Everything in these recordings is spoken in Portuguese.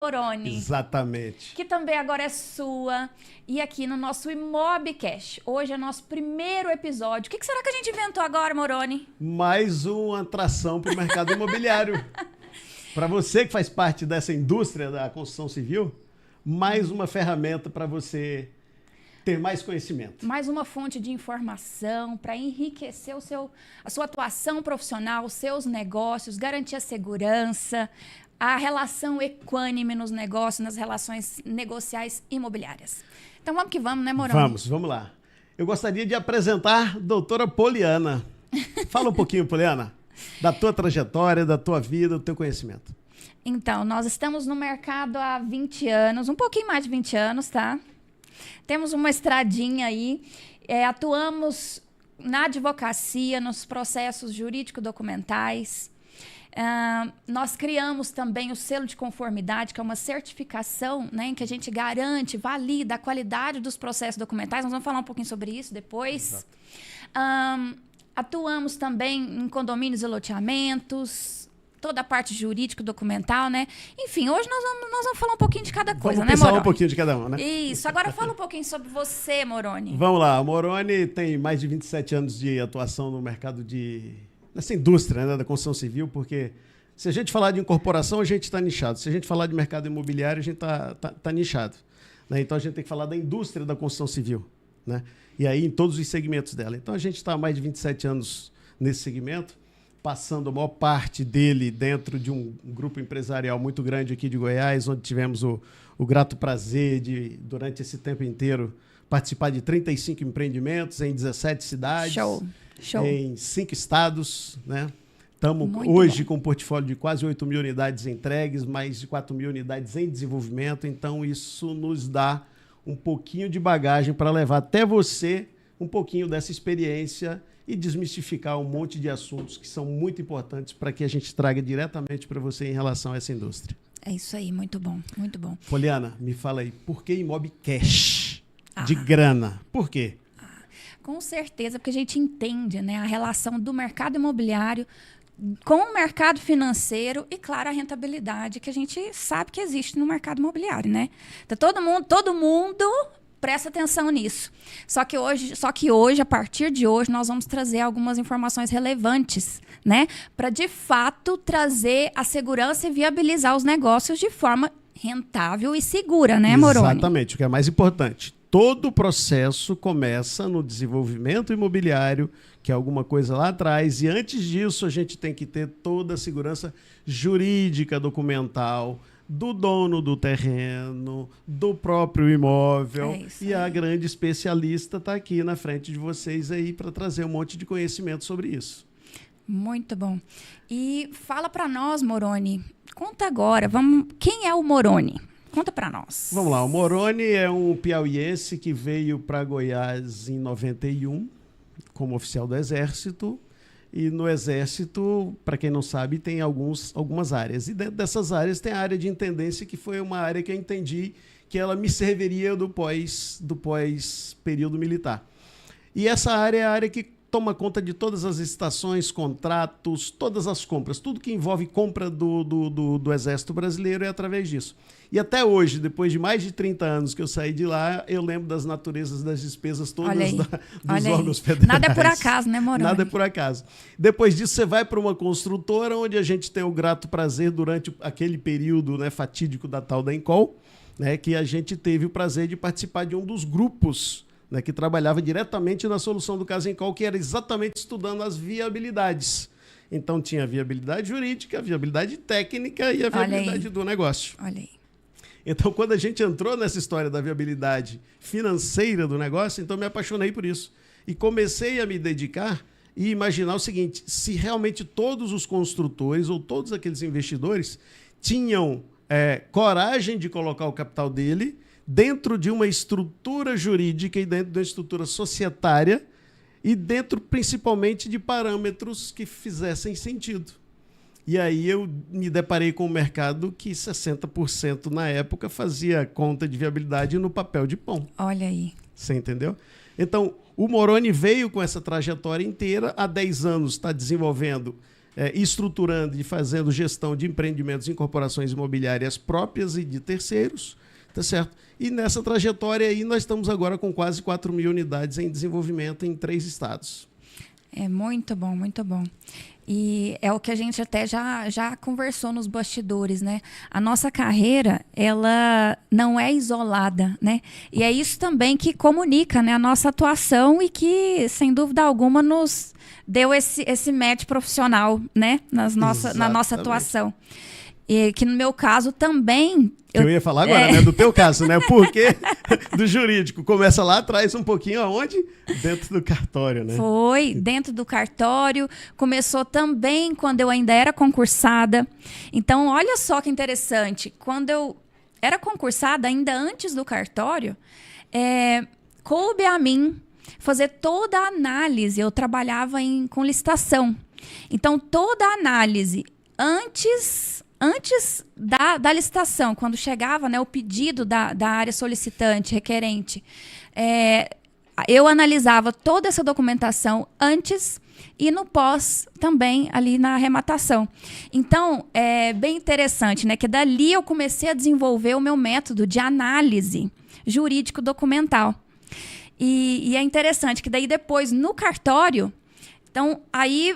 Moroni, Exatamente. que também agora é sua, e aqui no nosso Imobcast. Hoje é nosso primeiro episódio. O que será que a gente inventou agora, Moroni? Mais uma atração para o mercado imobiliário. Para você que faz parte dessa indústria da construção civil, mais uma ferramenta para você ter mais conhecimento. Mais uma fonte de informação para enriquecer a sua atuação profissional, os seus negócios, garantir a segurança, a relação equânime nos negócios, nas relações negociais imobiliárias. Então vamos que vamos, né, Moroni? Vamos lá. Eu gostaria de apresentar a doutora Poliana. Fala um pouquinho, Poliana, da tua trajetória, da tua vida, do teu conhecimento. Então, nós estamos no mercado há 20 anos, um pouquinho mais de 20 anos, tá? Temos uma estradinha aí, atuamos na advocacia, nos processos jurídico-documentais. Nós criamos também o selo de conformidade, que é uma certificação, né, em que a gente garante, valida a qualidade dos processos documentais. Nós vamos falar um pouquinho sobre isso depois. Atuamos também em condomínios e loteamentos, toda a parte jurídico-documental, né? Enfim, hoje nós vamos falar um pouquinho de cada coisa, né, Moroni? Vamos pensar um pouquinho de cada um, né? Isso. Agora fala um pouquinho sobre você, Moroni. Vamos lá. O Moroni tem mais de 27 anos de atuação no mercado nessa indústria, né, da construção civil, porque se a gente falar de incorporação, a gente está nichado. Se a gente falar de mercado imobiliário, a gente tá nichado. Né? Então, a gente tem que falar da indústria da construção civil. Né? E aí, em todos os segmentos dela. Então, a gente está há mais de 27 anos nesse segmento, passando a maior parte dele dentro de um grupo empresarial muito grande aqui de Goiás, onde tivemos o grato prazer de, durante esse tempo inteiro, participar de 35 empreendimentos em 17 cidades. Show. Em 5 estados, né? Estamos hoje com um portfólio de quase 8 mil unidades entregues, mais de 4 mil unidades em desenvolvimento. Então, isso nos dá um pouquinho de bagagem para levar até você um pouquinho dessa experiência e desmistificar um monte de assuntos que são muito importantes para que a gente traga diretamente para você em relação a essa indústria. É isso aí, muito bom, muito bom. Poliana, me fala aí, por que Imobcash de grana? Por quê? Com certeza, porque a gente entende, né, a relação do mercado imobiliário com o mercado financeiro e, claro, a rentabilidade que a gente sabe que existe no mercado imobiliário, né? Então, todo mundo presta atenção nisso. Só que hoje, a partir de hoje, nós vamos trazer algumas informações relevantes, né, para de fato trazer a segurança e viabilizar os negócios de forma rentável e segura, né, Moroni? Exatamente, o que é mais importante. Todo o processo começa no desenvolvimento imobiliário, que é alguma coisa lá atrás, e antes disso a gente tem que ter toda a segurança jurídica, documental, do dono do terreno, do próprio imóvel. E a grande especialista está aqui na frente de vocês aí para trazer um monte de conhecimento sobre isso. Muito bom. E fala para nós, Moroni, conta agora, quem é o Moroni? Conta para nós. Vamos lá, o Moroni é um piauiense que veio para Goiás em 91 como oficial do Exército. E no Exército, para quem não sabe, tem algumas áreas. E dentro dessas áreas tem a área de intendência, que foi uma área que eu entendi que ela me serviria do pós-período militar. E essa área é a área que toma conta de todas as licitações, contratos, todas as compras. Tudo que envolve compra do Exército Brasileiro é através disso. E até hoje, depois de mais de 30 anos que eu saí de lá, eu lembro das naturezas das despesas todas dos órgãos federais. Nada é por acaso, né, Moroni? Nada é por acaso. Depois disso, você vai para uma construtora, onde a gente tem o grato prazer, durante aquele período, né, fatídico da tal da Encol, né, que a gente teve o prazer de participar de um dos grupos, né, que trabalhava diretamente na solução do caso Encol, que era exatamente estudando as viabilidades. Então, tinha a viabilidade jurídica, a viabilidade técnica e a viabilidade do negócio. Olha aí. Então, quando a gente entrou nessa história da viabilidade financeira do negócio, então me apaixonei por isso. E comecei a me dedicar e imaginar o seguinte: se realmente todos os construtores ou todos aqueles investidores tinham coragem de colocar o capital dele dentro de uma estrutura jurídica e dentro de uma estrutura societária e dentro, principalmente, de parâmetros que fizessem sentido. E aí eu me deparei com um mercado que 60% na época fazia conta de viabilidade no papel de pão. Olha aí. Você entendeu? Então, o Moroni veio com essa trajetória inteira. Há 10 anos está desenvolvendo estruturando e fazendo gestão de empreendimentos em corporações imobiliárias próprias e de terceiros, tá certo? E nessa trajetória aí nós estamos agora com quase 4.000 unidades em desenvolvimento em 3 estados. É muito bom, muito bom. E é o que a gente até já conversou nos bastidores, né? A nossa carreira, ela não é isolada, né? E é isso também que comunica, né, a nossa atuação e que, sem dúvida alguma, nos deu esse match profissional, né? Na nossa atuação. E que no meu caso também... Eu ia falar agora, né? Do teu caso, né? Porque do jurídico começa lá atrás um pouquinho aonde? Dentro do cartório, né? Foi, dentro do cartório. Começou também quando eu ainda era concursada. Então, olha só que interessante. Quando eu era concursada, ainda antes do cartório, coube a mim fazer toda a análise. Eu trabalhava com licitação. Então, toda a análise antes da licitação, quando chegava, né, o pedido da área solicitante, requerente, eu analisava toda essa documentação antes e no pós também, ali na arrematação. Então, é bem interessante, né, que dali eu comecei a desenvolver o meu método de análise jurídico-documental. E é interessante que daí depois, no cartório, então, aí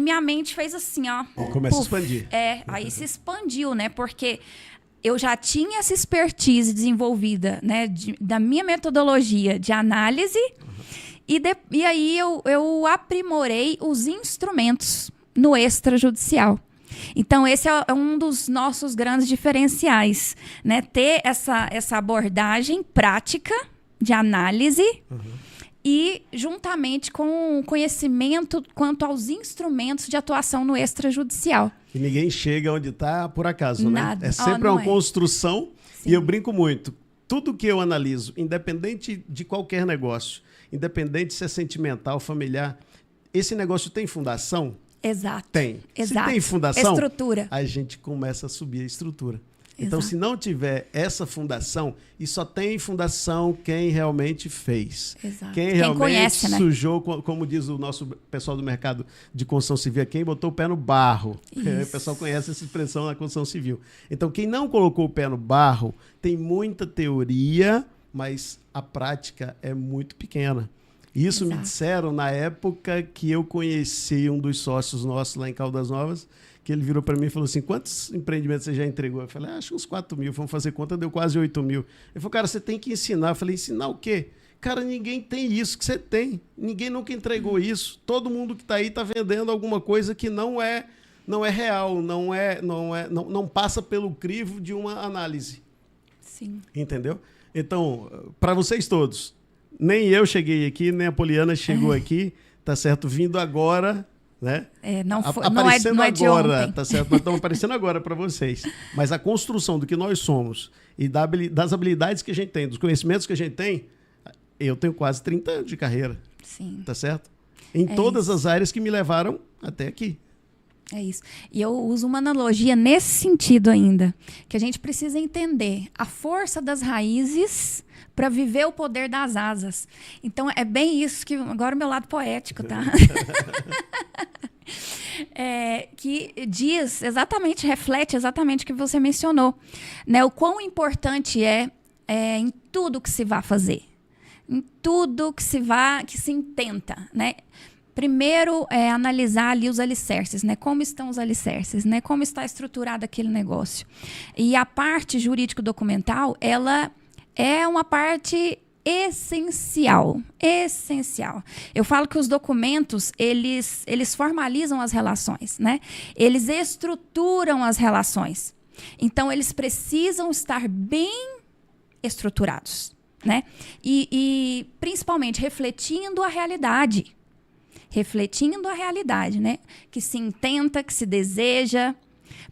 minha mente fez assim, ó. Começa a expandir. Aí se expandiu, né? Porque eu já tinha essa expertise desenvolvida, né? Da minha metodologia de análise. E aí eu aprimorei os instrumentos no extrajudicial. Então, esse é um dos nossos grandes diferenciais, né? Ter essa abordagem prática de análise. E juntamente com o conhecimento quanto aos instrumentos de atuação no extrajudicial. E ninguém chega onde está por acaso, Nada. Né? É sempre uma construção. Sim. E eu brinco muito. Tudo que eu analiso, independente de qualquer negócio, independente se é sentimental, familiar, esse negócio tem fundação? Exato. Tem. Exato. Se tem fundação, estrutura. A gente começa a subir a estrutura. Então, Exato. se não tiver essa fundação, e só tem fundação quem realmente fez. Exato. Quem realmente conhece, né? Sujou, como diz o nosso pessoal do mercado de construção civil, quem botou o pé no barro. O pessoal conhece essa expressão na construção civil. Então, quem não colocou o pé no barro, tem muita teoria, mas a prática é muito pequena. Isso Exato. me disseram na época que eu conheci um dos sócios nossos lá em Caldas Novas, que ele virou para mim e falou assim, quantos empreendimentos você já entregou? Eu falei, acho uns 4.000, vamos fazer conta, deu quase 8.000. Ele falou, cara, você tem que ensinar. Eu falei, ensinar o quê? Cara, ninguém tem isso que você tem. Ninguém nunca entregou isso. Todo mundo que está aí está vendendo alguma coisa que não é real, não passa pelo crivo de uma análise. Sim. Entendeu? Então, para vocês todos, nem eu cheguei aqui, nem a Poliana chegou aqui, tá certo? Vindo agora... Né? Não aparecendo é de agora, ontem. tá certo? Nós estamos aparecendo agora para vocês. Mas a construção do que nós somos e das habilidades que a gente tem, dos conhecimentos que a gente tem, eu tenho quase 30 anos de carreira. Sim. Tá certo? Em todas as áreas que me levaram até aqui. É isso. E eu uso uma analogia nesse sentido ainda, que a gente precisa entender a força das raízes para viver o poder das asas. Então, é bem isso que... Agora o meu lado poético, tá? Que diz exatamente, reflete exatamente o que você mencionou. Né? O quão importante é em tudo que se vai fazer. Em tudo que se intenta, né? Primeiro, analisar ali os alicerces, né? Como estão os alicerces, né? Como está estruturado aquele negócio. E a parte jurídico-documental, ela é uma parte essencial. Essencial. Eu falo que os documentos, eles formalizam as relações, né? Eles estruturam as relações. Então, eles precisam estar bem estruturados, né? E principalmente, refletindo a realidade. Refletindo a realidade, né? Que se intenta, que se deseja,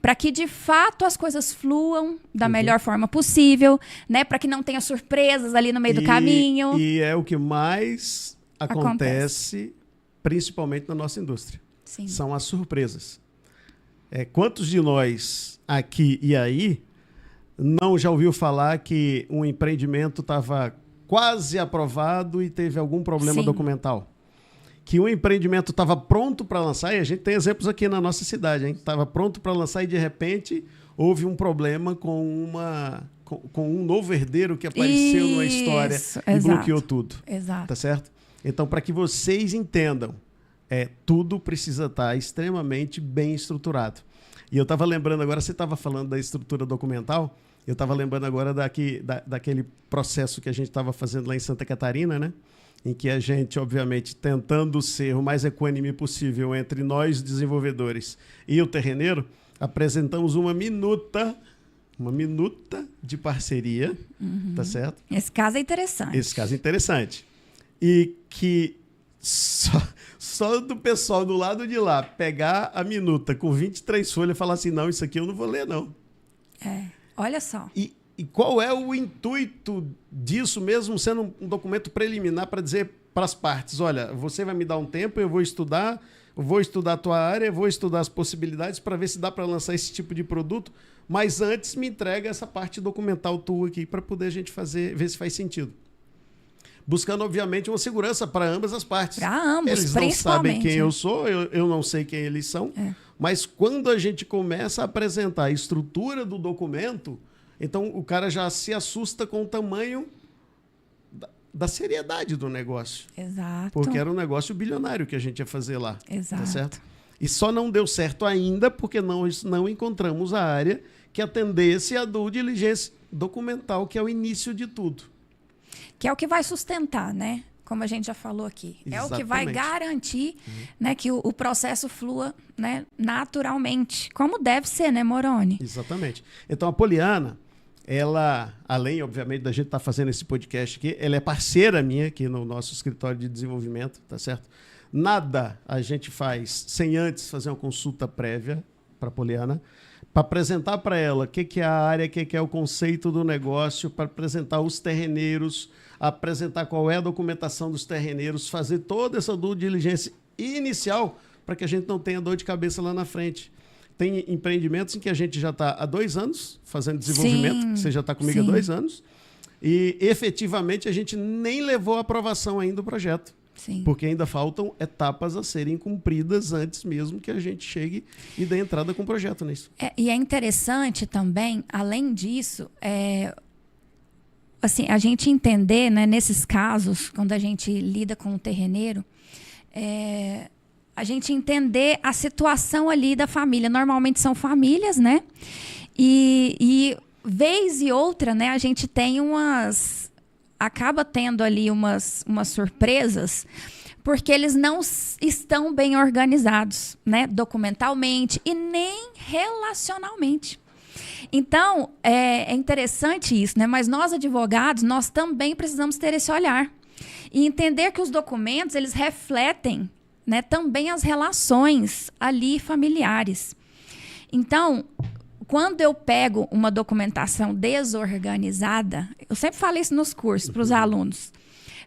para que de fato as coisas fluam da melhor forma possível, né? Para que não tenha surpresas ali no meio do caminho. E é o que mais acontece, principalmente na nossa indústria. Sim. São as surpresas. Quantos de nós aqui e aí não já ouviu falar que um empreendimento estava quase aprovado e teve algum problema Sim. documental? que o empreendimento estava pronto para lançar, e a gente tem exemplos aqui na nossa cidade, hein? Estava pronto para lançar e, de repente, houve um problema com um novo herdeiro que apareceu numa história e bloqueou tudo. Exato. Tá certo? Então, para que vocês entendam, tudo precisa estar extremamente bem estruturado. E eu estava lembrando agora, você estava falando da estrutura documental, eu estava lembrando agora daquele processo que a gente estava fazendo lá em Santa Catarina, né? Em que a gente, obviamente, tentando ser o mais equânime possível entre nós, desenvolvedores, e o terreneiro, apresentamos uma minuta de parceria, tá certo? Esse caso é interessante. Esse caso é interessante. E que só do pessoal do lado de lá pegar a minuta com 23 folhas e falar assim, não, isso aqui eu não vou ler, não. Olha só. E qual é o intuito disso, mesmo sendo um documento preliminar para dizer para as partes, olha, você vai me dar um tempo, eu vou estudar a tua área, vou estudar as possibilidades para ver se dá para lançar esse tipo de produto, mas antes me entrega essa parte documental tua aqui para poder a gente ver se faz sentido. Buscando, obviamente, uma segurança para ambas as partes. Para ambos, eles não sabem quem eu sou, eu não sei quem eles são, mas quando a gente começa a apresentar a estrutura do documento, então o cara já se assusta com o tamanho da seriedade do negócio. Exato. Porque era um negócio bilionário que a gente ia fazer lá. Exato. Tá certo? E só não deu certo ainda porque nós não encontramos a área que atendesse a due diligence documental, que é o início de tudo. Que é o que vai sustentar, né? Como a gente já falou aqui. Exatamente. É o que vai garantir né, que o processo flua, né, naturalmente. Como deve ser, né, Moroni? Exatamente. Então, a Poliana, ela, além, obviamente, da gente estar fazendo esse podcast aqui, ela é parceira minha aqui no nosso escritório de desenvolvimento, tá certo? Nada a gente faz sem antes fazer uma consulta prévia para a Poliana, para apresentar para ela o que é a área, o que é o conceito do negócio, para apresentar os terreneiros, apresentar qual é a documentação dos terreneiros, fazer toda essa due diligência inicial para que a gente não tenha dor de cabeça lá na frente. Tem empreendimentos em que a gente já está há 2 anos fazendo desenvolvimento, Sim, você já está comigo há 2 anos, e efetivamente a gente nem levou a aprovação ainda do projeto. Sim. Porque ainda faltam etapas a serem cumpridas antes mesmo que a gente chegue e dê entrada com o projeto nisso. E é interessante também, além disso, assim, a gente entender, né, nesses casos, quando a gente lida com o terreneiro, a gente entender a situação ali da família. Normalmente são famílias, né? E vez e outra, né, a gente tem acaba tendo ali umas surpresas, porque eles não estão bem organizados, né? Documentalmente e nem relacionalmente. Então, é interessante isso, né? Mas nós, advogados, nós também precisamos ter esse olhar e entender que os documentos, eles refletem, né, também as relações ali familiares. Então, quando eu pego uma documentação desorganizada, eu sempre falo isso nos cursos para os alunos,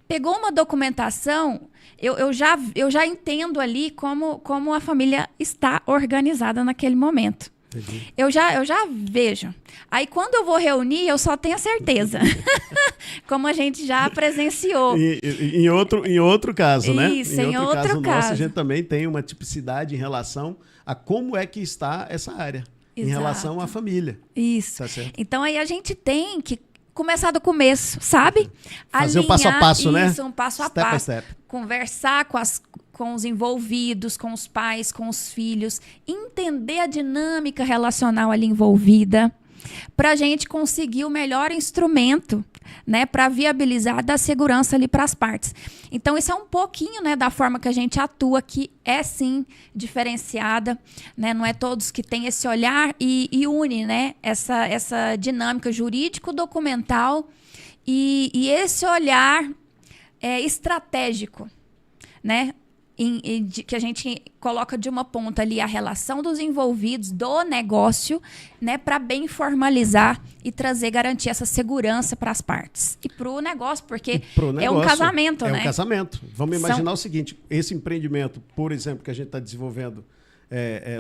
pegou uma documentação, eu já entendo ali como a família está organizada naquele momento. Entendi. Eu já vejo. Aí, quando eu vou reunir, eu só tenho a certeza. Como a gente já presenciou. Em outro caso, né? Isso, em outro caso. Nosso, a gente também tem uma tipicidade em relação a como é que está essa área. Exato. Em relação à família. Isso. Tá certo? Então, aí a gente tem que começar do começo, sabe? Fazer o passo a passo, né? Isso, um passo a Step by passo. step. Conversar com os envolvidos, com os pais, com os filhos. Entender a dinâmica relacional ali envolvida, para a gente conseguir o melhor instrumento, né, para viabilizar da segurança ali para as partes. Então, isso é um pouquinho, né, da forma que a gente atua, que é sim diferenciada, né? Não é todos que têm esse olhar e une, né, essa dinâmica jurídico-documental e esse olhar estratégico, né? Que a gente coloca de uma ponta ali a relação dos envolvidos, do negócio, né, para bem formalizar e trazer, garantir essa segurança para as partes. E para o negócio, porque é um casamento, né? É um casamento. Vamos imaginar o seguinte, esse empreendimento, por exemplo, que a gente está desenvolvendo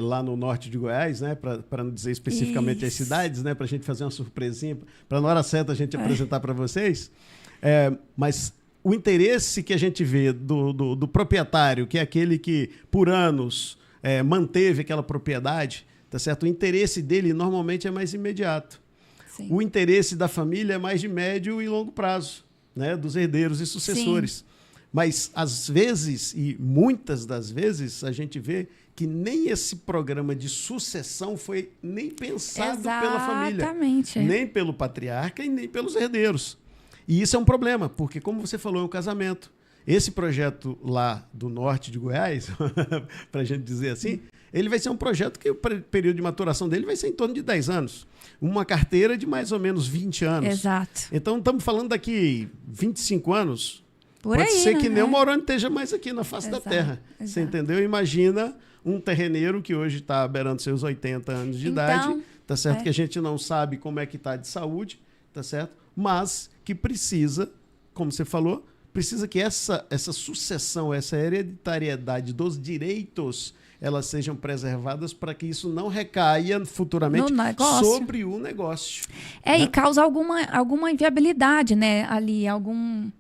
lá no norte de Goiás, né, para não dizer especificamente as cidades, né, para a gente fazer uma surpresinha, para na hora certa a gente apresentar para vocês, mas o interesse que a gente vê do proprietário, que é aquele que, por anos, manteve aquela propriedade, tá certo? O interesse dele normalmente é mais imediato. Sim. O interesse da família é mais de médio e longo prazo, né? Dos herdeiros e sucessores. Sim. Mas, às vezes, e muitas das vezes, a gente vê que nem esse programa de sucessão foi nem pensado pela família. Nem pelo patriarca e nem pelos herdeiros. E isso é um problema, porque, como você falou, é um casamento. Esse projeto lá do norte de Goiás, para a gente dizer assim, ele vai ser um projeto que o período de maturação dele vai ser em torno de 10 anos. Uma carteira de mais ou menos 20 anos. Exato. Então, estamos falando daqui 25 anos... Por Pode aí, ser que né? nem o Moroni esteja mais aqui na face da terra. Você entendeu? Imagina um terreneiro que hoje está beirando seus 80 anos de idade, tá certo? Que a gente não sabe como é que está de saúde, tá certo? Mas que precisa, como você falou, precisa que essa sucessão, essa hereditariedade dos direitos, elas sejam preservadas para que isso não recaia futuramente sobre o negócio. Né? E causa alguma inviabilidade, né? Ali, algum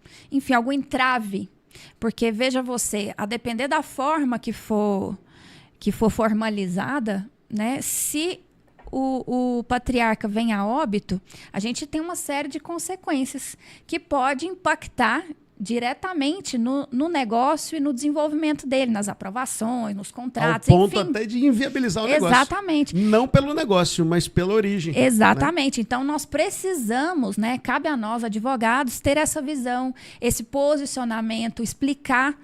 entrave. Porque, veja você, a depender da forma que for formalizada, né? Se o patriarca vem a óbito, a gente tem uma série de consequências que pode impactar diretamente no negócio e no desenvolvimento dele, nas aprovações, nos contratos, ao ponto até de inviabilizar o negócio. Exatamente. Não pelo negócio, mas pela origem. Exatamente. Né? Então, nós precisamos, né, cabe a nós, advogados, ter essa visão, esse posicionamento, explicar,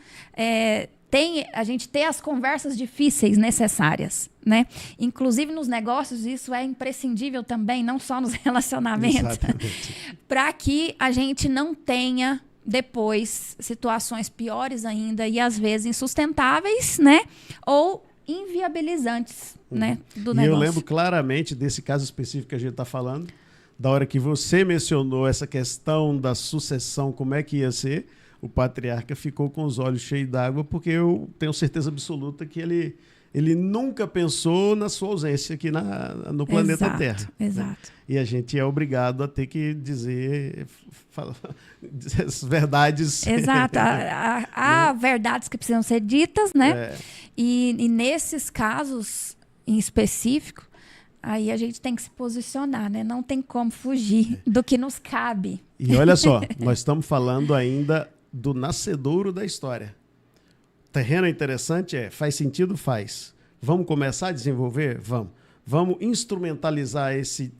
a gente ter as conversas difíceis necessárias, né? Inclusive nos negócios, isso é imprescindível também, não só nos relacionamentos, para que a gente não tenha depois situações piores ainda e às vezes insustentáveis, né? Ou inviabilizantes, né? Do negócio. E eu lembro claramente desse caso específico que a gente está falando, da hora que você mencionou essa questão da sucessão, como é que ia ser, o patriarca ficou com os olhos cheios d'água, porque eu tenho certeza absoluta que ele nunca pensou na sua ausência aqui no planeta Terra. Exato. Né? E a gente é obrigado a ter que dizer as verdades. Exato. Há verdades que precisam ser ditas, né? E nesses casos em específico, aí a gente tem que se posicionar, né? Não tem como fugir do que nos cabe. E olha só, nós estamos falando ainda do nascedouro da história. Terreno é interessante? Faz sentido? Faz. Vamos começar a desenvolver? Vamos instrumentalizar esse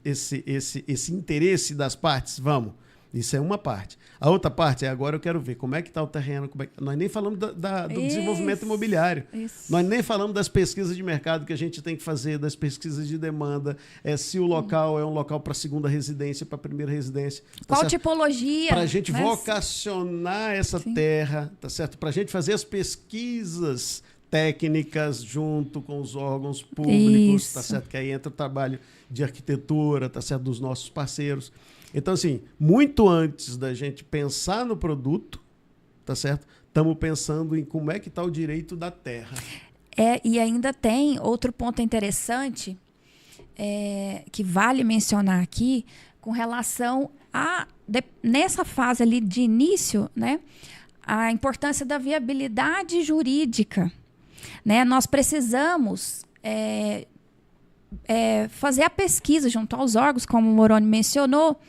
interesse das partes? Vamos. Isso é uma parte. A outra parte agora eu quero ver como é que está o terreno. Nós nem falamos do desenvolvimento imobiliário. Isso. Nós nem falamos das pesquisas de mercado que a gente tem que fazer, das pesquisas de demanda, se o local é um local para segunda residência, para primeira residência. Qual certo? Tipologia? Para a gente vocacionar essa terra, tá certo? Para a gente fazer as pesquisas técnicas junto com os órgãos públicos, tá certo? Que aí entra o trabalho de arquitetura, tá certo? Dos nossos parceiros. Então, assim, muito antes da gente pensar no produto, tá certo? Estamos pensando em como é que está o direito da terra. E ainda tem outro ponto interessante que vale mencionar aqui com relação nessa fase ali de início, né? A importância da viabilidade jurídica. Né? Nós precisamos fazer a pesquisa junto aos órgãos, como o Moroni mencionou,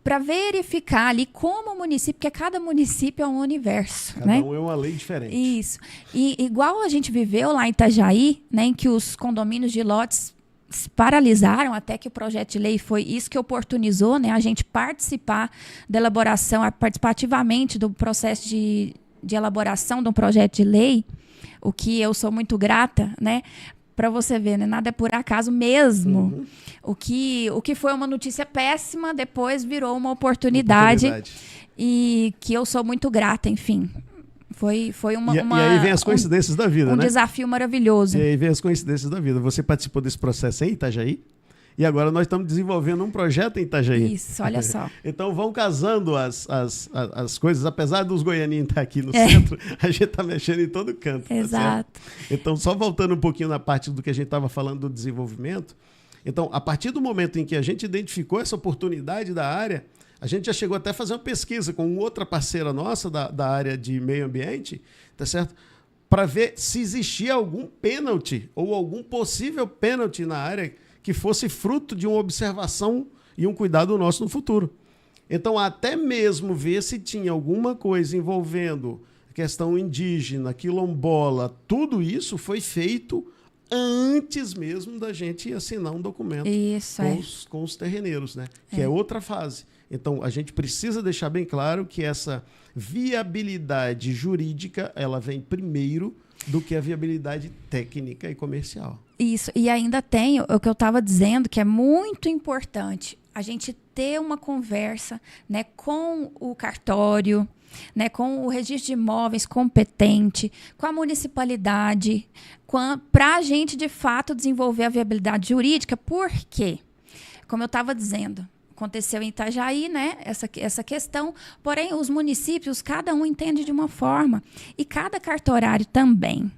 para verificar ali como o município, porque cada município é um universo. Cada né? um é uma lei diferente. Isso. E igual a gente viveu lá em Itajaí, né, em que os condomínios de lotes se paralisaram até que o projeto de lei foi isso que oportunizou, né, a gente participar da elaboração, participar ativamente do processo de elaboração de um projeto de lei, o que eu sou muito grata, né? Para você ver, né? Nada é por acaso mesmo. Uhum. O que foi uma notícia péssima, depois virou uma oportunidade. E que eu sou muito grata, enfim. Foi e aí vem as coincidências da vida, né? Desafio maravilhoso. E aí vem as coincidências da vida. Você participou desse processo em Itajaí? E agora nós estamos desenvolvendo um projeto em Itajaí. Isso, olha só. Então vão casando as coisas, apesar dos goianinhos estar aqui no centro, a gente está mexendo em todo canto. Exato. Tá certo? Então, só voltando um pouquinho na parte do que a gente estava falando do desenvolvimento. Então, a partir do momento em que a gente identificou essa oportunidade da área, A gente já chegou até a fazer uma pesquisa com outra parceira nossa da área de meio ambiente, tá certo? Para ver se existia algum pênalti ou algum possível pênalti na área que fosse fruto de uma observação e um cuidado nosso no futuro. Então, até mesmo ver se tinha alguma coisa envolvendo questão indígena, quilombola, tudo isso foi feito antes mesmo da gente assinar um documento com os terreneiros, né? Que é outra fase. Então, a gente precisa deixar bem claro que essa viabilidade jurídica, ela vem primeiro do que a viabilidade técnica e comercial. Isso, e ainda tem o que eu estava dizendo, que é muito importante a gente ter uma conversa, né, com o cartório, né, com o registro de imóveis competente, com a municipalidade, para a gente, de fato, desenvolver a viabilidade jurídica. Por quê? Como eu estava dizendo, aconteceu em Itajaí, né, essa questão, porém, os municípios, cada um entende de uma forma, e cada cartorário também.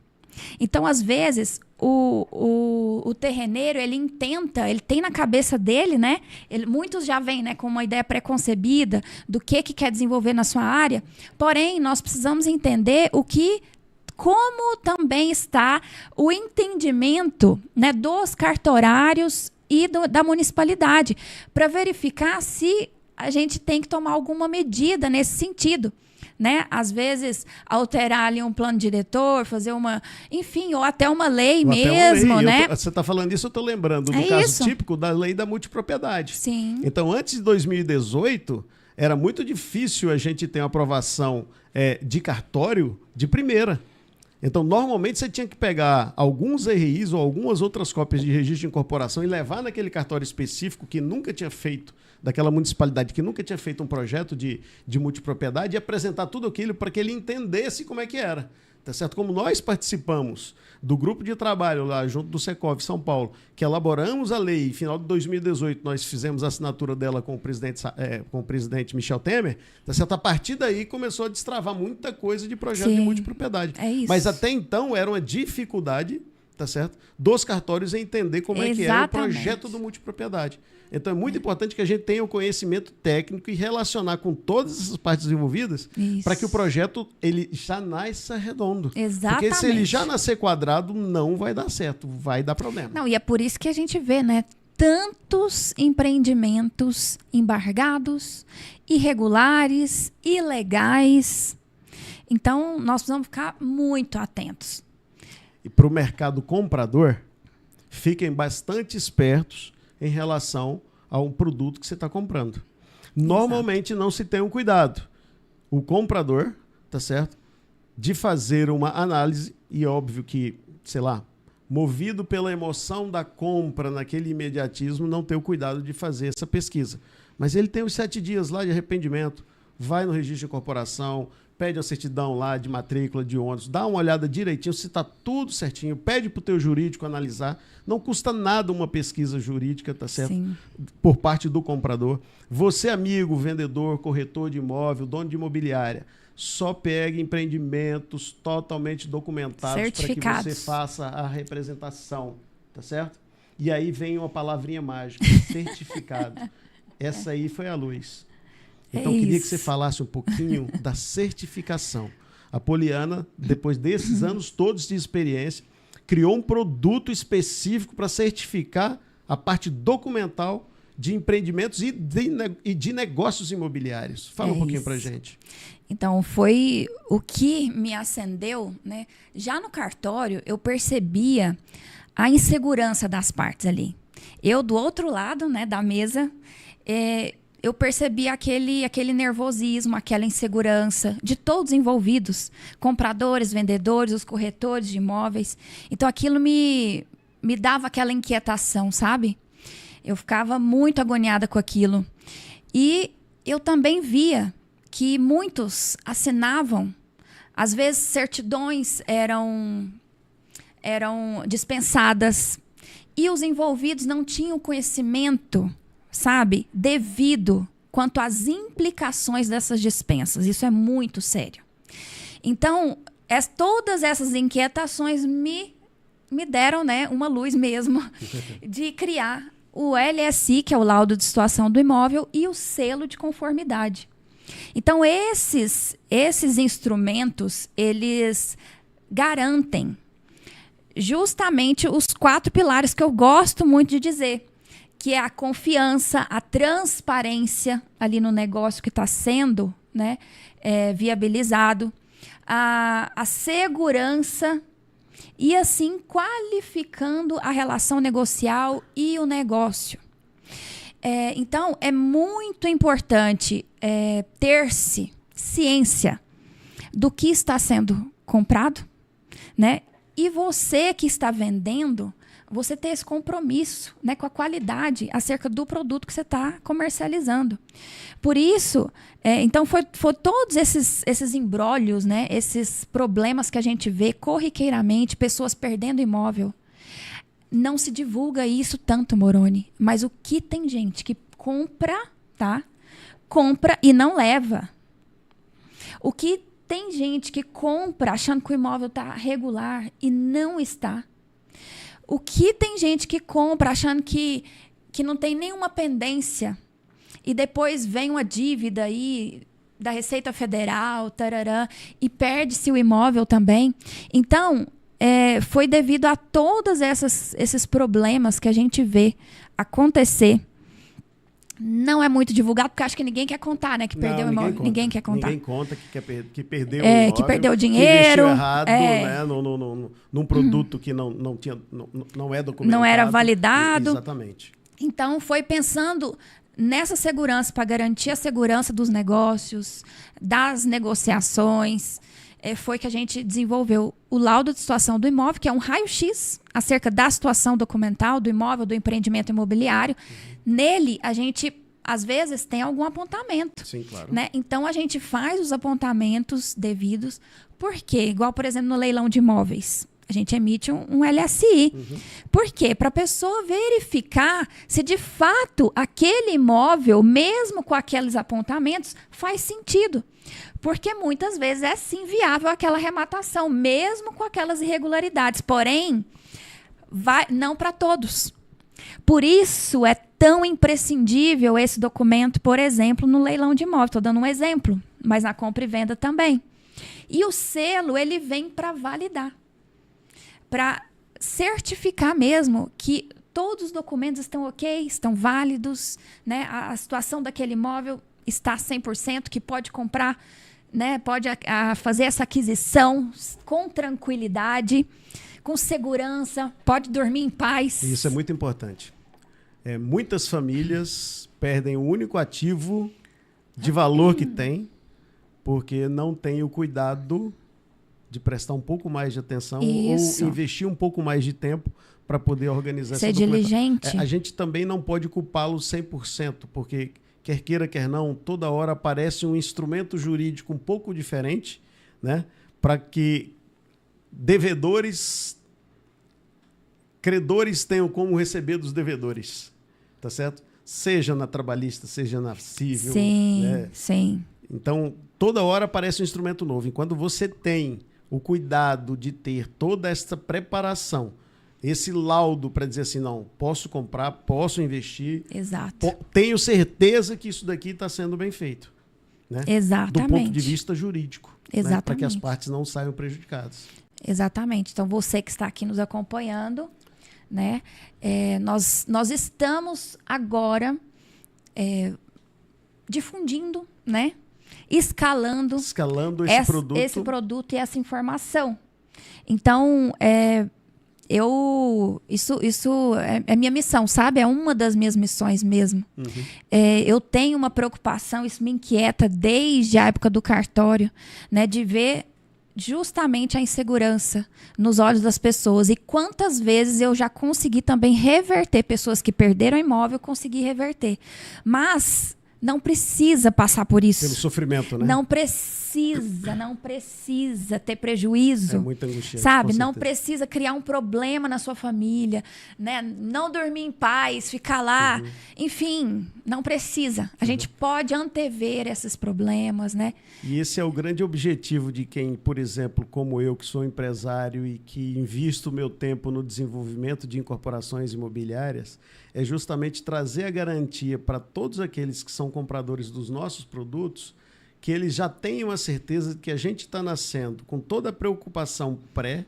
Então, às vezes, o terreneiro, ele tem na cabeça dele, né? Muitos já vêm, né, com uma ideia preconcebida do que quer desenvolver na sua área, porém, nós precisamos entender como também está o entendimento, né, dos cartorários e da municipalidade, para verificar se a gente tem que tomar alguma medida nesse sentido. Né? Às vezes, alterar ali um plano diretor, fazer enfim, ou até uma lei mesmo, né? Você está falando isso, eu estou lembrando do caso típico da lei da multipropriedade. Sim. Então, antes de 2018, era muito difícil a gente ter uma aprovação de cartório de primeira. Então, normalmente, você tinha que pegar alguns RIs ou algumas outras cópias de registro de incorporação e levar naquele cartório específico que nunca tinha feito, daquela municipalidade que nunca tinha feito um projeto de multipropriedade, e apresentar tudo aquilo para que ele entendesse como é que era. Tá certo? Como nós participamos do grupo de trabalho lá junto do Secov São Paulo, que elaboramos a lei, em final de 2018 nós fizemos a assinatura dela com o presidente Michel Temer, tá certo? A partir daí começou a destravar muita coisa de projeto de multipropriedade. É isso. Mas até então era uma dificuldade, tá certo, dos cartórios em entender como é que era o projeto do multipropriedade. Então é muito importante que a gente tenha o conhecimento técnico e relacionar com todas essas partes envolvidas para que o projeto ele já nasça redondo. Exatamente. Porque se ele já nascer quadrado, não vai dar certo, vai dar problema. Não, e é por isso que a gente vê, né, tantos empreendimentos embargados, irregulares, ilegais. Então, nós precisamos ficar muito atentos. E para o mercado comprador, fiquem bastante espertos em relação a um produto que você está comprando. Normalmente não se tem um cuidado. O comprador, tá certo? De fazer uma análise, e óbvio que, sei lá, movido pela emoção da compra naquele imediatismo, não ter o cuidado de fazer essa pesquisa. Mas ele tem os 7 dias lá de arrependimento, vai no registro de incorporação, pede a certidão lá de matrícula, de ônibus, dá uma olhada direitinho se está tudo certinho, pede para o teu jurídico analisar. Não custa nada uma pesquisa jurídica, tá certo? Sim. Por parte do comprador. Você, amigo, vendedor, corretor de imóvel, dono de imobiliária, só pegue empreendimentos totalmente documentados para que você faça a representação, tá certo? E aí vem uma palavrinha mágica, certificado. Essa aí foi a luz. Então, eu queria que você falasse um pouquinho da certificação. A Poliana, depois desses anos todos de experiência, criou um produto específico para certificar a parte documental de empreendimentos e de negócios imobiliários. Fala um pouquinho para a gente. Então, foi o que me acendeu, né? Já no cartório, eu percebia a insegurança das partes ali. Eu, do outro lado, né, da mesa, eu percebi aquele nervosismo, aquela insegurança de todos envolvidos, compradores, vendedores, os corretores de imóveis. Então, aquilo me dava aquela inquietação, sabe? Eu ficava muito agoniada com aquilo. E eu também via que muitos assinavam, às vezes certidões eram dispensadas e os envolvidos não tinham conhecimento, sabe, devido quanto às implicações dessas dispensas. Isso é muito sério. Então, todas essas inquietações me deram, né, uma luz mesmo de criar o LSI, que é o laudo de situação do imóvel, e o selo de conformidade. Então, esses instrumentos, eles garantem justamente os 4 pilares que eu gosto muito de dizer, que é a confiança, a transparência ali no negócio que está sendo, né, viabilizado, a segurança e, assim, qualificando a relação negocial e o negócio. Então, é muito importante ter-se ciência do que está sendo comprado, né? E você que está vendendo, você ter esse compromisso, né, com a qualidade acerca do produto que você está comercializando. Por isso, então, foi todos esses imbróglios, né, esses problemas que a gente vê corriqueiramente, pessoas perdendo imóvel. Não se divulga isso tanto, Moroni, mas o que tem gente que compra, tá? Compra e não leva. O que tem gente que compra achando que o imóvel está regular e não está. O que tem gente que compra achando que não tem nenhuma pendência e depois vem uma dívida aí da Receita Federal, tarará, e perde-se o imóvel também. Então, foi devido a todos esses problemas que a gente vê acontecer. Não é muito divulgado, porque acho que ninguém quer contar, né? Que perdeu o imóvel. Ninguém quer contar. Ninguém conta que perdeu o imóvel. Que perdeu o dinheiro. Que investiu errado, né? Num produto que não é documentado. Não era validado. Exatamente. Então, foi pensando nessa segurança, para garantir a segurança dos negócios, das negociações, foi que a gente desenvolveu o laudo de situação do imóvel, que é um raio-x acerca da situação documental do imóvel, do empreendimento imobiliário. Nele, a gente, às vezes, tem algum apontamento. Sim, claro. Né? Então, a gente faz os apontamentos devidos. Por quê? Igual, por exemplo, no leilão de imóveis. A gente emite um LSI. Por quê? Para a pessoa verificar se, de fato, aquele imóvel, mesmo com aqueles apontamentos, faz sentido. Porque muitas vezes é sim viável aquela arrematação, mesmo com aquelas irregularidades. Porém, não para todos. Por isso é tão imprescindível esse documento, por exemplo, no leilão de imóvel. Estou dando um exemplo, mas na compra e venda também. E o selo, ele vem para validar, para certificar mesmo que todos os documentos estão ok, estão válidos, né? A situação daquele imóvel está 100%, que pode comprar, né? Pode fazer essa aquisição com tranquilidade, com segurança, pode dormir em paz. Isso é muito importante. Muitas famílias perdem o único ativo de valor que tem, porque não tem o cuidado de prestar um pouco mais de atenção. Isso. Ou investir um pouco mais de tempo para poder organizar essa documentação. Ser diligente. A gente também não pode culpá-lo 100%, porque quer queira, quer não, toda hora aparece um instrumento jurídico um pouco diferente, né, para que credores tenham como receber dos devedores, tá certo? Seja na trabalhista, seja na civil. Sim, né? Sim. Então, toda hora aparece um instrumento novo. Enquanto você tem o cuidado de ter toda essa preparação, esse laudo para dizer assim, não, posso comprar, posso investir. Exato. Tenho certeza que isso daqui está sendo bem feito. Né? Exatamente. Do ponto de vista jurídico. Exatamente. Né? Para que as partes não saiam prejudicadas. Exatamente. Então, você que está aqui nos acompanhando, né? Nós estamos agora difundindo, né? Escalando esse produto e essa informação. Então, isso é minha missão, sabe? É uma das minhas missões mesmo. Eu tenho uma preocupação, isso me inquieta desde a época do cartório, né? De ver justamente a insegurança nos olhos das pessoas. E quantas vezes eu já consegui também reverter pessoas que perderam imóvel, consegui reverter. Mas não precisa passar por isso. Pelo sofrimento, né? Não precisa ter prejuízo. É muito angustiante, sabe? Não precisa criar um problema na sua família, né? Não dormir em paz, ficar lá. Enfim, não precisa. A gente pode antever esses problemas, né? E esse é o grande objetivo de quem, por exemplo, como eu, que sou empresário e que invisto o meu tempo no desenvolvimento de incorporações imobiliárias, é justamente trazer a garantia para todos aqueles que são compradores dos nossos produtos, que eles já tenham a certeza de que a gente está nascendo com toda a preocupação pré,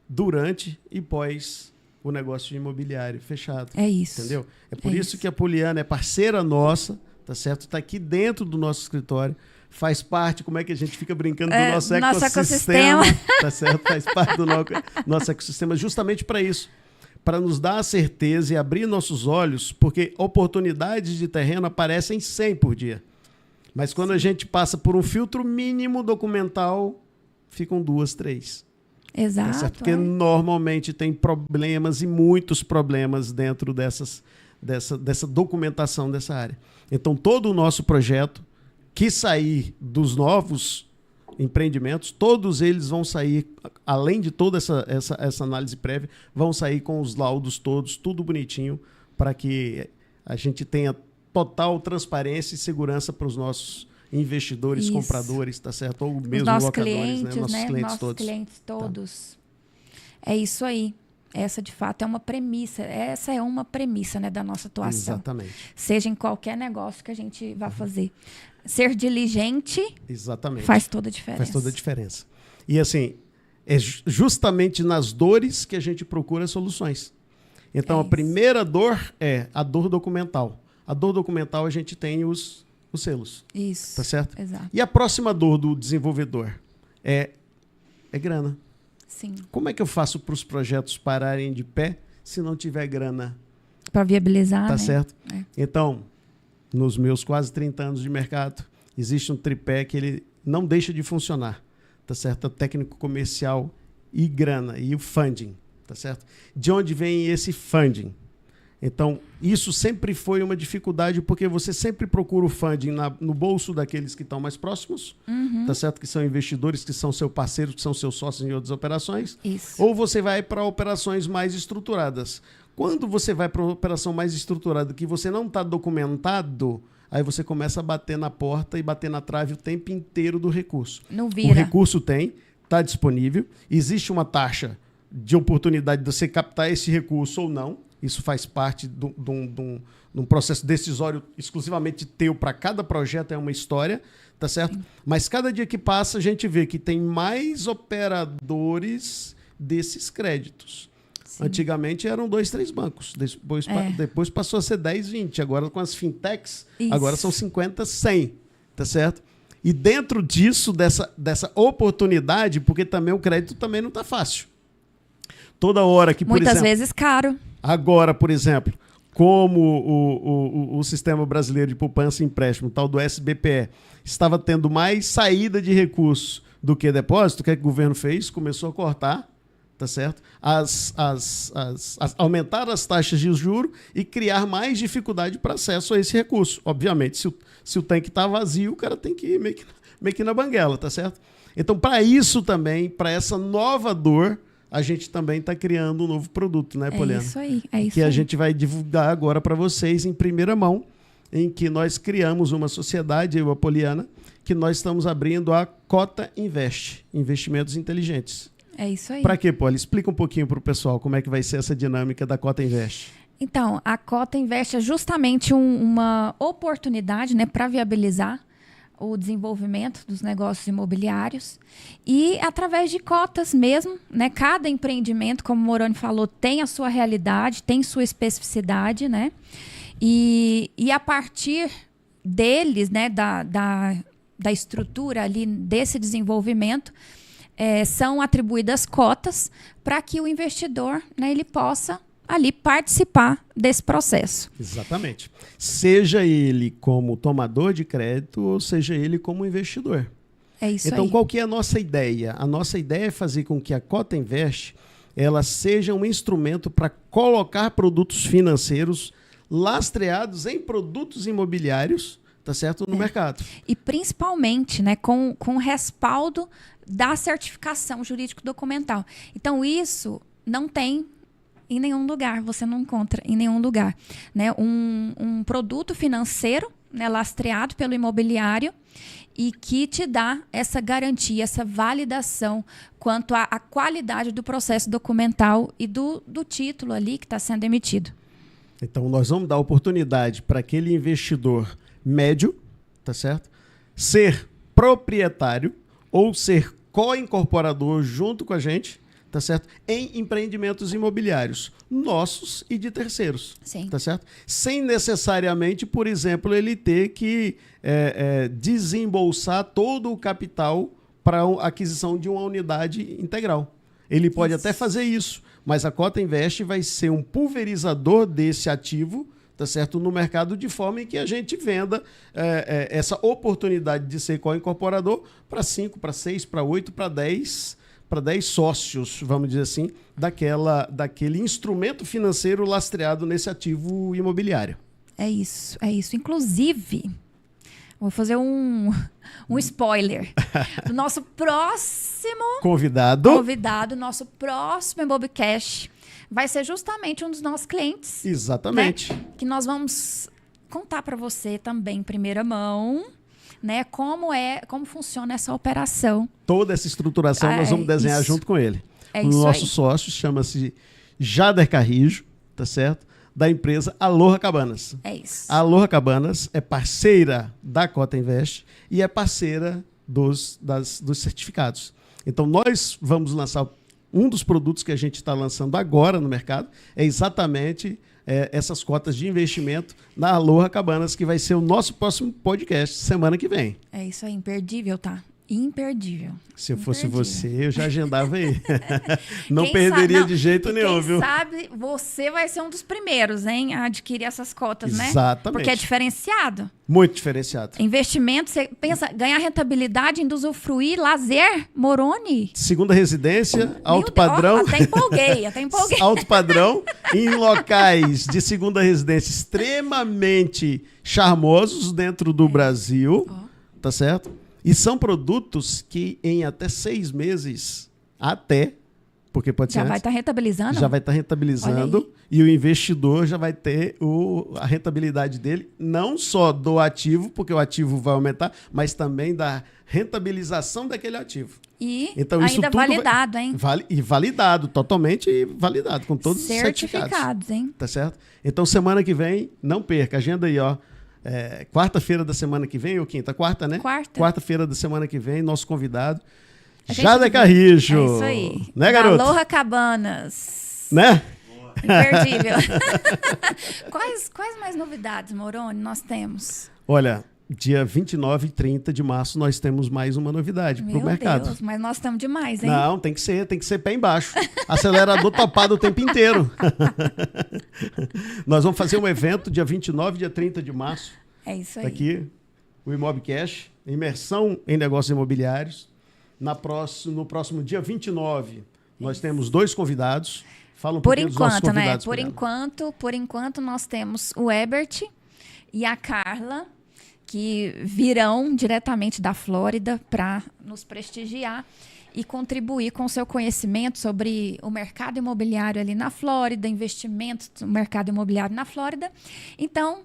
durante e pós o negócio imobiliário fechado. É isso. Entendeu? É por isso que a Poliana é parceira nossa, tá certo? Está aqui dentro do nosso escritório, faz parte, como é que a gente fica brincando do nosso ecossistema, tá certo? Faz parte do nosso ecossistema justamente para isso, para nos dar a certeza e abrir nossos olhos, porque oportunidades de terreno aparecem 100 por dia. Mas quando a gente passa por um filtro mínimo documental, ficam 2, 3. Exato. Tá, porque normalmente tem problemas e muitos problemas dentro dessa documentação dessa área. Então, todo o nosso projeto que sair dos novos empreendimentos, todos eles vão sair, além de toda essa análise prévia, vão sair com os laudos todos, tudo bonitinho, para que a gente tenha total transparência e segurança para os nossos investidores, compradores, tá certo? Ou mesmo nossos locadores, clientes, né? Nossos clientes todos. Clientes todos. Tá. É isso aí. Essa, de fato, é uma premissa. Essa é uma premissa, né, da nossa atuação. Exatamente. Seja em qualquer negócio que a gente vá fazer. Ser diligente faz toda a diferença. Faz toda a diferença. E, assim, é justamente nas dores que a gente procura soluções. Então, a primeira dor é a dor documental. A dor documental, a gente tem os selos. Isso. Tá certo? Exato. E a próxima dor do desenvolvedor é grana. Sim. Como é que eu faço para os projetos pararem de pé se não tiver grana? Para viabilizar, tá né? certo? É. Então, nos meus quase 30 anos de mercado, existe um tripé que ele não deixa de funcionar. Tá certo? O técnico comercial e grana, e o funding. Tá certo? De onde vem esse funding? Então, isso sempre foi uma dificuldade, porque você sempre procura o funding no bolso daqueles que estão mais próximos, tá certo? Que são investidores, que são seus parceiros, que são seus sócios em outras operações. Isso. Ou você vai para operações mais estruturadas. Quando você vai para uma operação mais estruturada, que você não está documentado, aí você começa a bater na porta e bater na trave o tempo inteiro do recurso. Não vira. O recurso está disponível, existe uma taxa de oportunidade de você captar esse recurso ou não. Isso faz parte de um processo decisório exclusivamente teu para cada projeto, é uma história, tá certo? Sim. Mas cada dia que passa, a gente vê que tem mais operadores desses créditos. Sim. Antigamente eram 2, 3 bancos, depois passou a ser 10, 20. Agora com as fintechs, agora são 50, 100, tá certo? E dentro disso, dessa oportunidade, porque também o crédito também não está fácil. Toda hora que, por exemplo... Muitas vezes caro. Agora, por exemplo, como o Sistema Brasileiro de Poupança e Empréstimo, tal do SBPE, estava tendo mais saída de recursos do que depósito, o que é que o governo fez? Começou a cortar, tá certo? Aumentar as taxas de juros e criar mais dificuldade para acesso a esse recurso. Obviamente, se o tanque está vazio, o cara tem que ir meio que na banguela, tá certo? Então, para isso também, para essa nova dor, a gente também está criando um novo produto, né, Poliana? É isso aí, é isso que aí. A gente vai divulgar agora para vocês em primeira mão, em que nós criamos uma sociedade, eu e a Poliana, que nós estamos abrindo a Cota Invest, Investimentos Inteligentes. É isso aí. Para quê, Poli? Explica um pouquinho para o pessoal como é que vai ser essa dinâmica da Cota Invest. Então, a Cota Invest é justamente uma oportunidade, né, para viabilizar o desenvolvimento dos negócios imobiliários e através de cotas mesmo, né? Cada empreendimento, como o Moroni falou, tem a sua realidade, tem sua especificidade, né? E a partir deles, né, da estrutura ali desse desenvolvimento, são atribuídas cotas para que o investidor, né, ele possa ali participar desse processo. Exatamente. Seja ele como tomador de crédito ou seja ele como investidor. É isso então, aí. Qual que é a nossa ideia? A nossa ideia é fazer com que a Cota Invest ela seja um instrumento para colocar produtos financeiros lastreados em produtos imobiliários, tá certo, no mercado. E principalmente, né, com respaldo da certificação jurídico-documental. Então, isso não tem em nenhum lugar, você não encontra em nenhum lugar, né? Um produto financeiro, né, lastreado pelo imobiliário e que te dá essa garantia, essa validação quanto à qualidade do processo documental e do título ali que está sendo emitido. Então, nós vamos dar oportunidade para aquele investidor médio, tá certo? Ser proprietário ou ser co-incorporador junto com a gente, tá certo? Em empreendimentos imobiliários, nossos e de terceiros, Sim. tá certo? Sem necessariamente, por exemplo, ele ter que desembolsar todo o capital para a aquisição de uma unidade integral. Ele pode até fazer isso, mas a Cota Invest vai ser um pulverizador desse ativo, tá certo? No mercado, de forma em que a gente venda essa oportunidade de ser co-incorporador para 5, para 6, para 8, para 10 sócios, vamos dizer assim, daquele instrumento financeiro lastreado nesse ativo imobiliário. É isso. Inclusive, vou fazer um spoiler do nosso próximo convidado, nosso próximo Imobcast vai ser justamente um dos nossos clientes. Exatamente. Né? Que nós vamos contar para você também em primeira mão, né, como funciona essa operação. Toda essa estruturação nós vamos desenhar junto com ele. O nosso sócio chama-se Jader Carrijo, tá certo? Da empresa Aloha Cabanas. É isso. A Aloha Cabanas é parceira da Cota Invest e é parceira dos certificados. Então, nós vamos lançar um dos produtos que a gente está lançando agora no mercado, é exatamente essas cotas de investimento na Aloha Cabanas, que vai ser o nosso próximo podcast semana que vem. É isso aí, imperdível, tá? Imperdível. Se eu fosse você, eu já agendava aí. Não perderia de jeito nenhum, viu? Quem sabe você vai ser um dos primeiros, hein, a adquirir essas cotas, né? Exatamente. Porque é diferenciado. Muito diferenciado. Investimento, você pensa, ganhar rentabilidade, em usufruir, lazer, Moroni. Segunda residência, alto padrão. Até empolguei. Alto padrão, em locais de segunda residência extremamente charmosos dentro do Brasil, tá certo? E são produtos que em até 6 meses, porque pode ser já vai estar rentabilizando? Já vai estar rentabilizando e o investidor já vai ter a rentabilidade dele, não só do ativo, porque o ativo vai aumentar, mas também da rentabilização daquele ativo. E então, ainda isso tudo validado, hein? Validado, totalmente validado, com todos os certificados. Hein? Tá certo? Então, semana que vem, não perca, agenda aí, ó. Quarta-feira da semana que vem, ou quinta? Quarta, né? Quarta-feira da semana que vem, nosso convidado, Jader Carrijo. É isso aí. Né, garoto? Aloha Cabanas. Né? Imperdível. Quais mais novidades, Moroni, nós temos? Olha, dia 29 e 30 de março nós temos mais uma novidade para o mercado. Meu Deus, mas nós estamos demais, hein? Não, tem que ser pé embaixo. Acelerador topado o tempo inteiro. Nós vamos fazer um evento dia 29 e dia 30 de março. É isso aí. Aqui, o Imobcast, imersão em negócios imobiliários. No próximo dia 29, nós temos 2 convidados. Fala um pouquinho dos nossos convidados. Por enquanto, nós temos o Ebert e a Carla, que virão diretamente da Flórida para nos prestigiar e contribuir com o seu conhecimento sobre o mercado imobiliário ali na Flórida, investimentos no mercado imobiliário na Flórida. Então,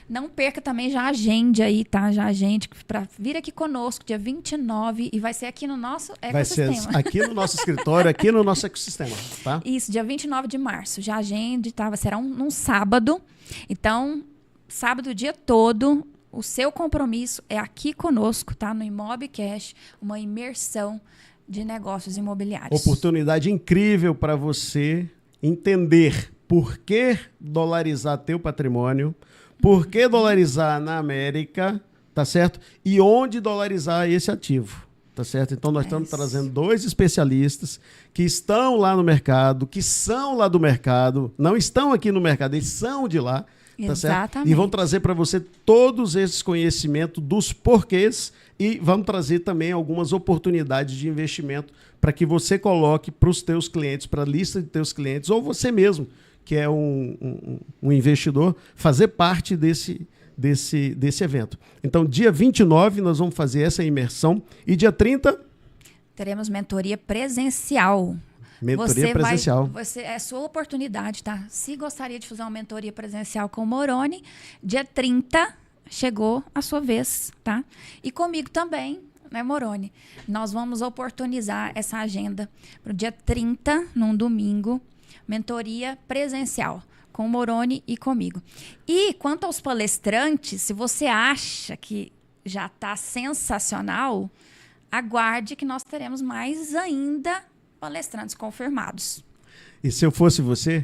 não perca também, já agende aí, tá? Já agende para vir aqui conosco dia 29 e vai ser aqui no nosso ecossistema. Vai ser aqui no nosso escritório, aqui no nosso ecossistema, tá? Isso, dia 29 de março. Já agende, tá? Será num sábado. Então, sábado o dia todo, o seu compromisso é aqui conosco, tá? No Imobcast, uma imersão de negócios imobiliários. Oportunidade incrível para você entender por que dolarizar teu patrimônio, por que dolarizar na América, tá certo? E onde dolarizar esse ativo, tá certo? Então, nós estamos trazendo 2 especialistas que estão lá no mercado, que são lá do mercado, não estão aqui no mercado, eles são de lá, tá certo? E vão trazer para você todos esses conhecimentos dos porquês e vamos trazer também algumas oportunidades de investimento para que você coloque para os teus clientes, para a lista de teus clientes, ou você mesmo, que é um investidor, fazer parte desse evento. Então, dia 29 nós vamos fazer essa imersão e dia 30... teremos mentoria presencial. Mentoria presencial. É a sua oportunidade, tá? Se gostaria de fazer uma mentoria presencial com o Moroni, dia 30 chegou a sua vez, tá? E comigo também, né, Moroni? Nós vamos oportunizar essa agenda para o dia 30, num domingo, mentoria presencial com o Moroni e comigo. E quanto aos palestrantes, se você acha que já está sensacional, aguarde que nós teremos mais ainda palestrantes confirmados. E se eu fosse você,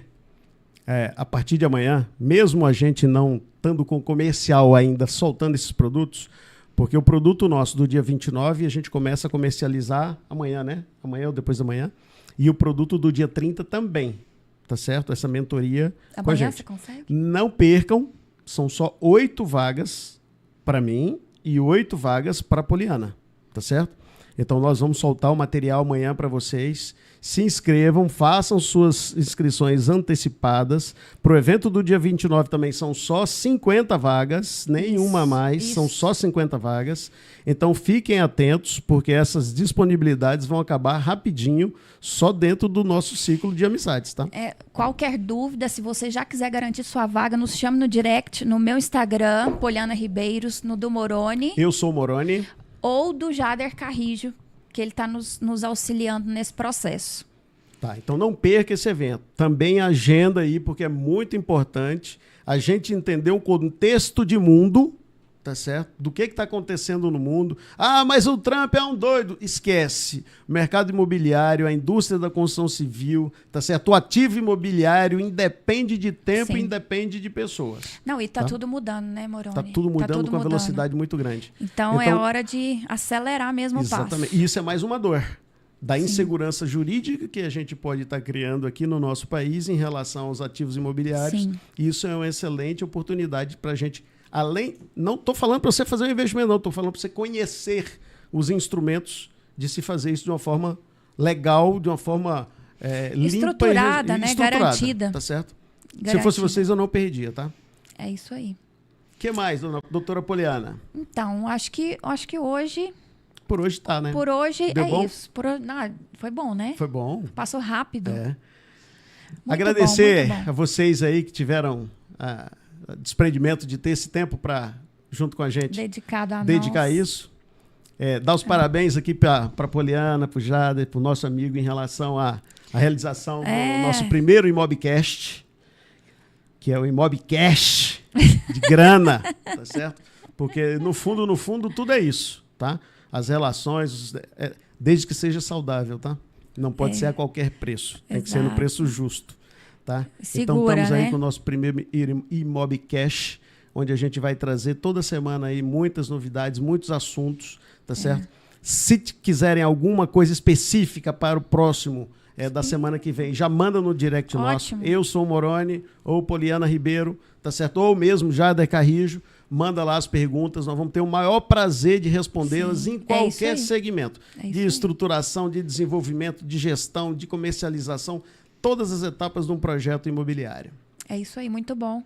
a partir de amanhã, mesmo a gente não estando com comercial ainda, soltando esses produtos, porque o produto nosso do dia 29 a gente começa a comercializar amanhã, né? Amanhã ou depois da manhã. E o produto do dia 30 também, tá certo? Essa mentoria amanhã com a gente. Você consegue? Não percam, são só 8 vagas para mim e 8 vagas para a Poliana, tá certo? Então nós vamos soltar o material amanhã para vocês. Se inscrevam, façam suas inscrições antecipadas. Para o evento do dia 29 também são só 50 vagas, nenhuma a mais, são só 50 vagas. Então fiquem atentos, porque essas disponibilidades vão acabar rapidinho, só dentro do nosso ciclo de amizades, tá? Qualquer dúvida, se você já quiser garantir sua vaga, nos chame no direct, no meu Instagram, Poliana Ribeiros, no do Moroni. Eu sou o Moroni. Ou do Jader Carrijo, que ele está nos auxiliando nesse processo. Tá, então não perca esse evento. Também agenda aí, porque é muito importante a gente entender o contexto de mundo, tá certo? Do que está acontecendo no mundo. Ah, mas o Trump é um doido. Esquece. O mercado imobiliário, a indústria da construção civil, tá certo? O ativo imobiliário independe de tempo, Sim. independe de pessoas. Não, e tá tudo mudando, né, Moroni? Tá tudo mudando com uma velocidade muito grande. Então é hora de acelerar mesmo o passo. Exatamente. E isso é mais uma dor da insegurança jurídica que a gente pode estar criando aqui no nosso país em relação aos ativos imobiliários. Sim. Isso é uma excelente oportunidade para a gente, não estou falando para você fazer um investimento, não, estou falando para você conhecer os instrumentos de se fazer isso de uma forma legal, de uma forma limpa estruturada, né? Garantida. Tá certo? Garantida. Se eu fosse vocês, eu não perdia, tá? É isso aí. O que mais, doutora Poliana? Então, acho que hoje... Por hoje tá, né? Por hoje Deu é bom? isso. Foi bom, né? Foi bom. Passou rápido. É. Muito Agradecer bom. a vocês aí que tiveram desprendimento de ter esse tempo para, junto com a gente, dedicar isso. Dar os parabéns aqui para a Poliana, para o Jader, para o nosso amigo em relação à realização do nosso primeiro Imobcast, que é o Imobcash de grana, tá certo? Porque no fundo, tudo é isso, tá? As relações, desde que seja saudável, tá? Não pode ser a qualquer preço. Tem que ser no preço justo, tá? Segura, então estamos aí né? com o nosso primeiro Imobcash, onde a gente vai trazer toda semana aí muitas novidades, muitos assuntos, tá certo? Se quiserem alguma coisa específica para o próximo da semana que vem, já manda no direct nosso. Eu sou o Moroni, ou Poliana Ribeiro, tá certo? Ou mesmo Jader Carrijo. Manda lá as perguntas, nós vamos ter o maior prazer de respondê-las em qualquer segmento. De estruturação, de desenvolvimento, de gestão, de comercialização, todas as etapas de um projeto imobiliário. É isso aí, muito bom.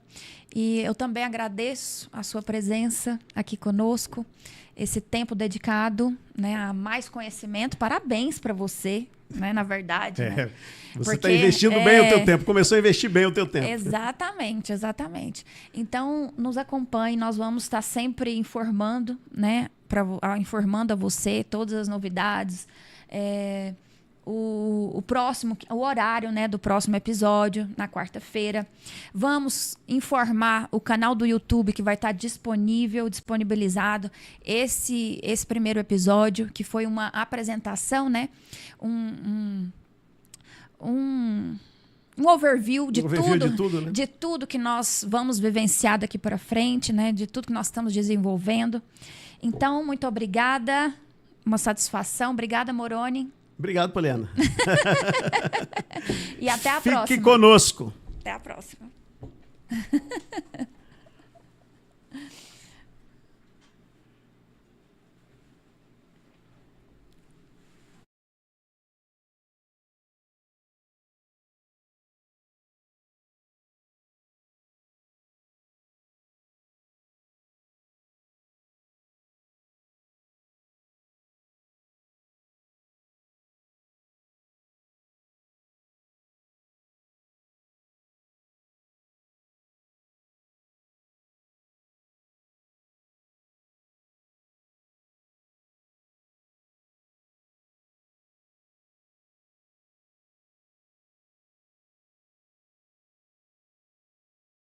E eu também agradeço a sua presença aqui conosco, esse tempo dedicado, né, a mais conhecimento. Parabéns para você, né, na verdade. Né? Você está investindo bem o teu tempo, começou a investir bem o teu tempo. Exatamente, exatamente. Então, nos acompanhe, nós vamos estar sempre informando, né, informando a você todas as novidades, o horário, né, do próximo episódio, na quarta-feira. Vamos informar o canal do YouTube que vai estar disponibilizado esse primeiro episódio, que foi uma apresentação, né? Um overview de tudo, né? De tudo que nós vamos vivenciar daqui para frente, né? De tudo que nós estamos desenvolvendo. Então, muito obrigada. Uma satisfação. Obrigada, Moroni. Obrigado, Poliana. E até a próxima. Fique conosco. Até a próxima.